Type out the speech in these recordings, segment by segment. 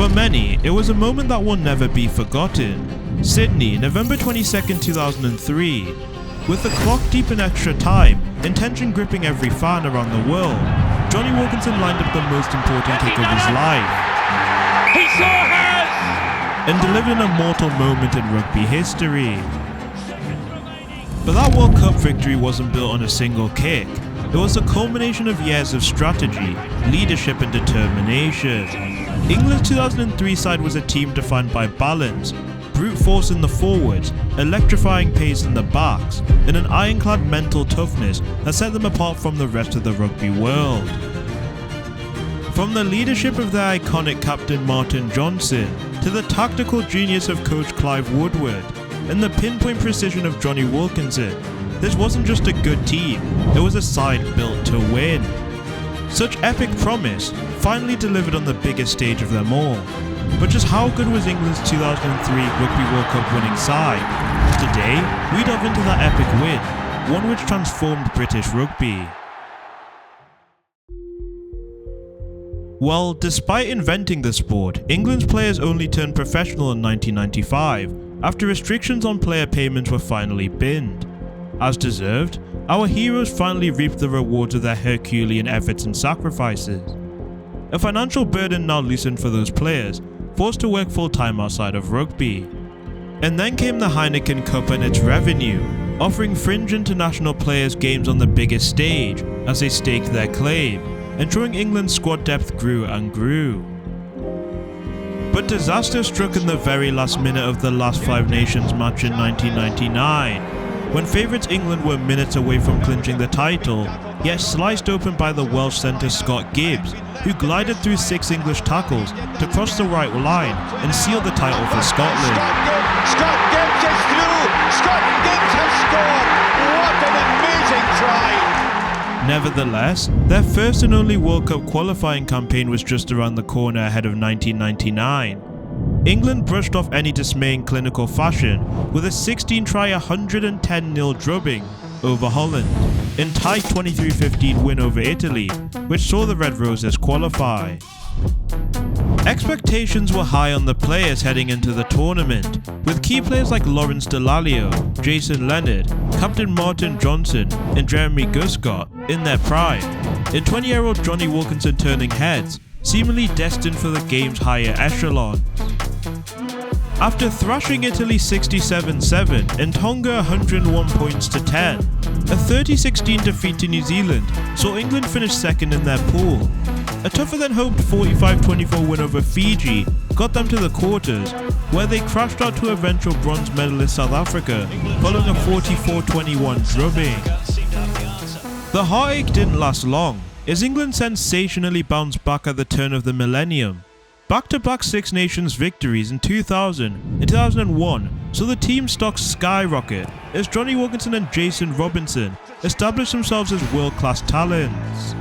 For many, it was a moment that will never be forgotten. Sydney, November 22nd, 2003. With the clock deep in extra time, intention gripping every fan around the world, Jonny Wilkinson lined up the most important kick of his life. He sure has! And delivered an immortal moment in rugby history. But that World Cup victory wasn't built on a single kick. It was the culmination of years of strategy, leadership and determination. England's 2003 side was a team defined by balance, brute force in the forwards, electrifying pace in the backs, and an ironclad mental toughness that set them apart from the rest of the rugby world. From the leadership of their iconic captain Martin Johnson, to the tactical genius of coach Clive Woodward, and the pinpoint precision of Jonny Wilkinson, this wasn't just a good team, it was a side built to win. Such epic promise finally delivered on the biggest stage of them all. But just how good was England's 2003 Rugby World Cup winning side? Today, we delve into that epic win, one which transformed British rugby. Well, despite inventing the sport, England's players only turned professional in 1995, after restrictions on player payments were finally binned. As deserved, our heroes finally reaped the rewards of their Herculean efforts and sacrifices. A financial burden now loosened for those players, forced to work full-time outside of rugby. And then came the Heineken Cup and its revenue, offering fringe international players games on the biggest stage as they staked their claim, ensuring England's squad depth grew and grew. But disaster struck in the very last minute of the last Five Nations match in 1999, when favourites England were minutes away from clinching the title, yet sliced open by the Welsh centre Scott Gibbs, who glided through 6 English tackles to cross the right line and seal the title for Scotland. Scott Gibbs is through! Scott Gibbs has scored! What an amazing try! Nevertheless, their first and only World Cup qualifying campaign was just around the corner ahead of 1999. England brushed off any dismaying clinical fashion with a 16-try 110-0 drubbing over Holland, and tied 23-15 win over Italy, which saw the Red Roses qualify. Expectations were high on the players heading into the tournament, with key players like Lawrence Dallaglio, Jason Leonard, Captain Martin Johnson and Jeremy Guscott in their prime, and 20-year-old Jonny Wilkinson turning heads, seemingly destined for the game's higher echelons. After thrashing Italy 67-7 and Tonga 101 points to 10, a 30-16 defeat to New Zealand saw England finish second in their pool. A tougher than hoped 45-24 win over Fiji got them to the quarters, where they crashed out to eventual bronze medalist South Africa following a 44-21 drubbing. The heartache didn't last long, as England sensationally bounced back at the turn of the millennium. Back-to-back Six Nations victories in 2000 and 2001 saw the team stock skyrocket as Jonny Wilkinson and Jason Robinson established themselves as world-class talents.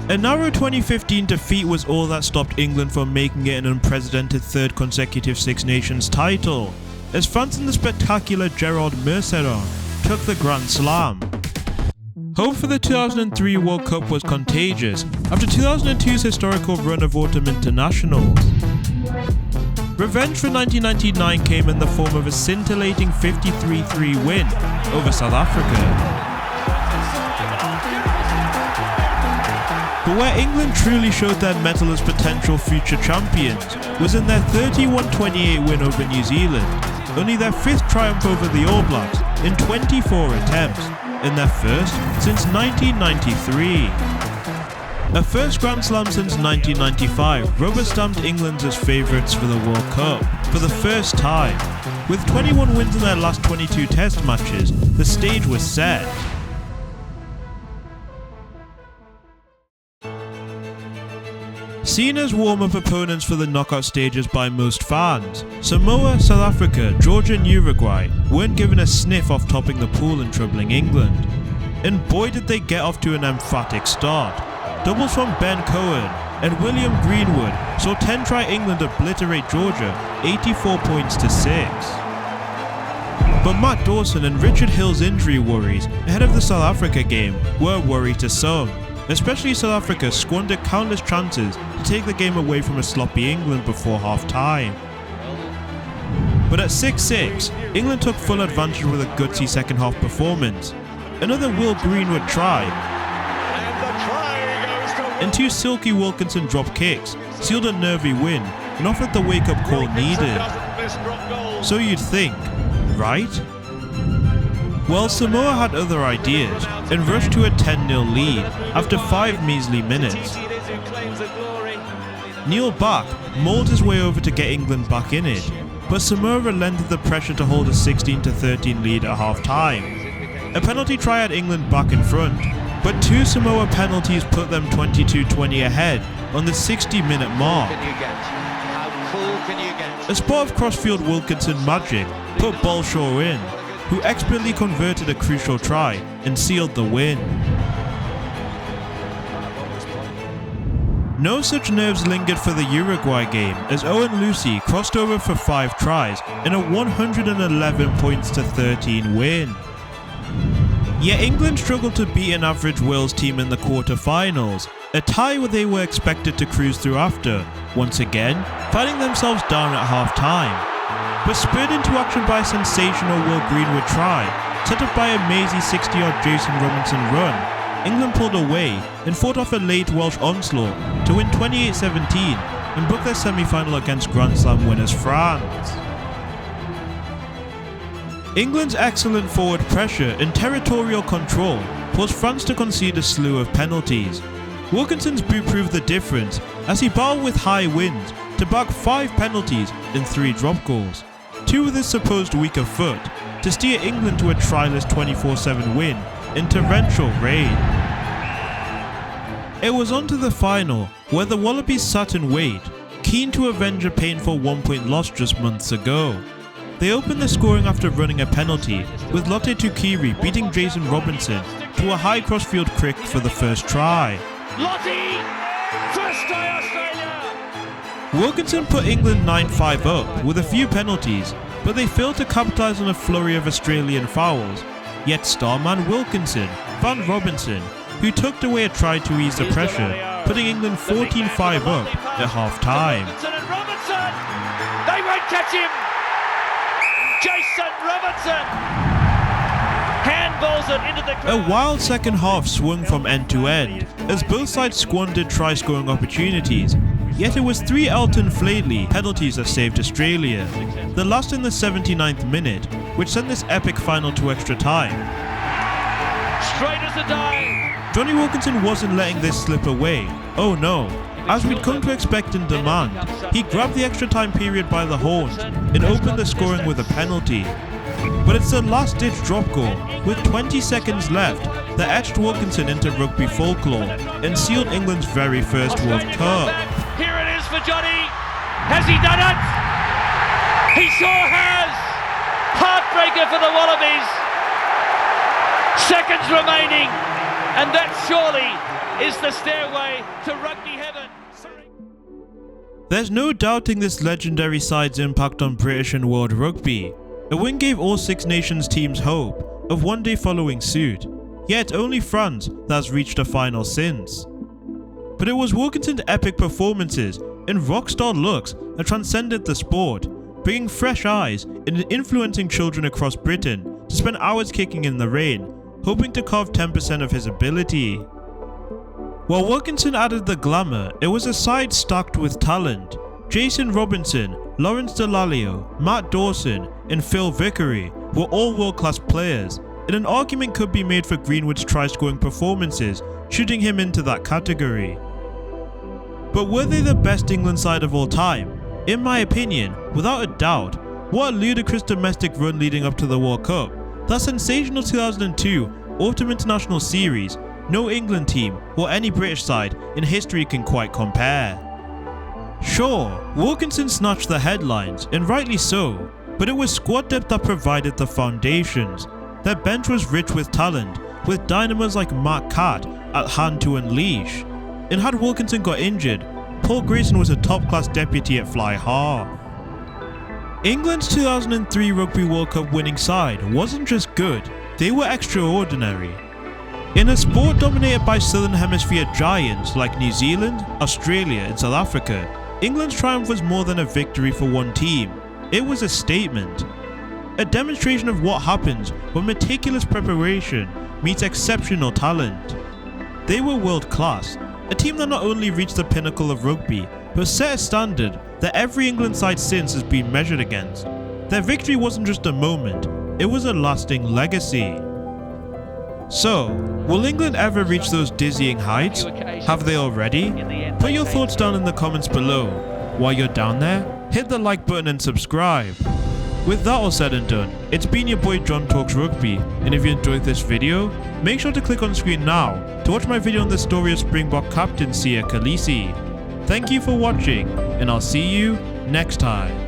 A narrow 2015 defeat was all that stopped England from making it an unprecedented third consecutive Six Nations title, as France and the spectacular Gerard Merceron took the Grand Slam. Hope for the 2003 World Cup was contagious after 2002's historical run of autumn internationals. Revenge for 1999 came in the form of a scintillating 53-3 win over South Africa. But where England truly showed their mettle as potential future champions was in their 31-28 win over New Zealand, only their 5th triumph over the All Blacks in 24 attempts, in their first since 1993. A first Grand Slam since 1995 rubber-stamped England as favourites for the World Cup for the first time. With 21 wins in their last 22 test matches, the stage was set. Seen as warm-up opponents for the knockout stages by most fans, Samoa, South Africa, Georgia and Uruguay weren't given a sniff off topping the pool and troubling England. And boy did they get off to an emphatic start. Doubles from Ben Cohen and William Greenwood saw 10-try England obliterate Georgia 84 points to 6. But Matt Dawson and Richard Hill's injury worries ahead of the South Africa game were a worry to some, especially South Africa squandered countless chances to take the game away from a sloppy England before half-time. But at 6-6, England took full advantage with a gutsy second half performance. Another Will Greenwood try, and two silky Wilkinson drop kicks sealed a nervy win and offered the wake-up call needed. So you'd think, right? Well, Samoa had other ideas and rushed to a 10-0 lead after 5 measly minutes. Neil Back mauled his way over to get England back in it, but Samoa relented the pressure to hold a 16-13 lead at half-time. A penalty try had England back in front, but two Samoa penalties put them 22-20 ahead on the 60-minute mark. A spot of crossfield Wilkinson magic put Bolshaw in, who expertly converted a crucial try and sealed the win. No such nerves lingered for the Uruguay game as Owen Lucy crossed over for 5 tries in a 111-13 win. Yet England struggled to beat an average Wales team in the quarter-finals, a tie where they were expected to cruise through after, once again, finding themselves down at half-time. But spurred into action by a sensational Will Greenwood try, set up by a mazy 60-yard Jason Robinson run, England pulled away and fought off a late Welsh onslaught to win 28-17 and book their semi-final against Grand Slam winners France. England's excellent forward pressure and territorial control forced France to concede a slew of penalties. Wilkinson's boot proved the difference as he battled with high winds to bag 5 penalties and 3 drop goals, 2 with his supposed weaker foot, to steer England to a tryless 24-7 win in torrential rain. It was on to the final, where the Wallabies sat and wait, keen to avenge a painful 1-point loss just months ago. They opened the scoring after running a penalty, with Lotte Tukiri beating Jason Robinson to a high crossfield kick for the first try. Lotte! First try Australia! Wilkinson put England 9-5 up with a few penalties, but they failed to capitalise on a flurry of Australian fouls. Yet starman Wilkinson found Robinson, who tucked away a try to ease the pressure, putting England 14-5 up at half-time. Robinson! They won't catch him! Jason Robinson handballs it into the crowd. A wild second half swung from end to end as both sides squandered try-scoring opportunities, yet it was 3 Elton Flatley penalties that saved Australia, the last in the 79th minute, which sent this epic final to extra time. Straight as a die. Jonny Wilkinson wasn't letting this slip away, oh no. As we'd come to expect and demand, he grabbed the extra time period by the horns and opened the scoring with a penalty. But it's a last-ditch drop goal with 20 seconds left that etched Wilkinson into rugby folklore and sealed England's very first World Cup. Here it is for Jonny. Has he done it? He sure has. Heartbreaker for the Wallabies. Seconds remaining, and that surely is the stairway to rugby heaven. There's no doubting this legendary side's impact on British and world rugby. A win gave all Six Nations teams hope of one day following suit, yet only France that has reached a final since. But it was Wilkinson's epic performances and rockstar looks that transcended the sport, bringing fresh eyes and influencing children across Britain to spend hours kicking in the rain, hoping to carve 10% of his ability. While Wilkinson added the glamour, it was a side stacked with talent. Jason Robinson, Lawrence Dallaglio, Matt Dawson, and Phil Vickery were all world-class players, and an argument could be made for Greenwood's try-scoring performances, shooting him into that category. But were they the best England side of all time? In my opinion, without a doubt. What a ludicrous domestic run leading up to the World Cup. That sensational 2002 Autumn International Series, no England team or any British side in history can quite compare. Sure, Wilkinson snatched the headlines, and rightly so, but it was squad depth that provided the foundations. Their bench was rich with talent, with dynamos like Matt Catt at hand to unleash. And had Wilkinson got injured, Paul Grayson was a top-class deputy at fly half. England's 2003 Rugby World Cup winning side wasn't just good, they were extraordinary. In a sport dominated by Southern Hemisphere giants like New Zealand, Australia and South Africa, England's triumph was more than a victory for one team. It was a statement. A demonstration of what happens when meticulous preparation meets exceptional talent. They were world class, a team that not only reached the pinnacle of rugby, but set a standard that every England side since has been measured against. Their victory wasn't just a moment, it was a lasting legacy. So, will England ever reach those dizzying heights? Have they already? Put your thoughts down in the comments below. While you're down there, hit the like button and subscribe. With that all said and done, it's been your boy John Talks Rugby, and if you enjoyed this video, make sure to click on screen now to watch my video on the story of Springbok captain Siya Kolisi. Thank you for watching, and I'll see you next time.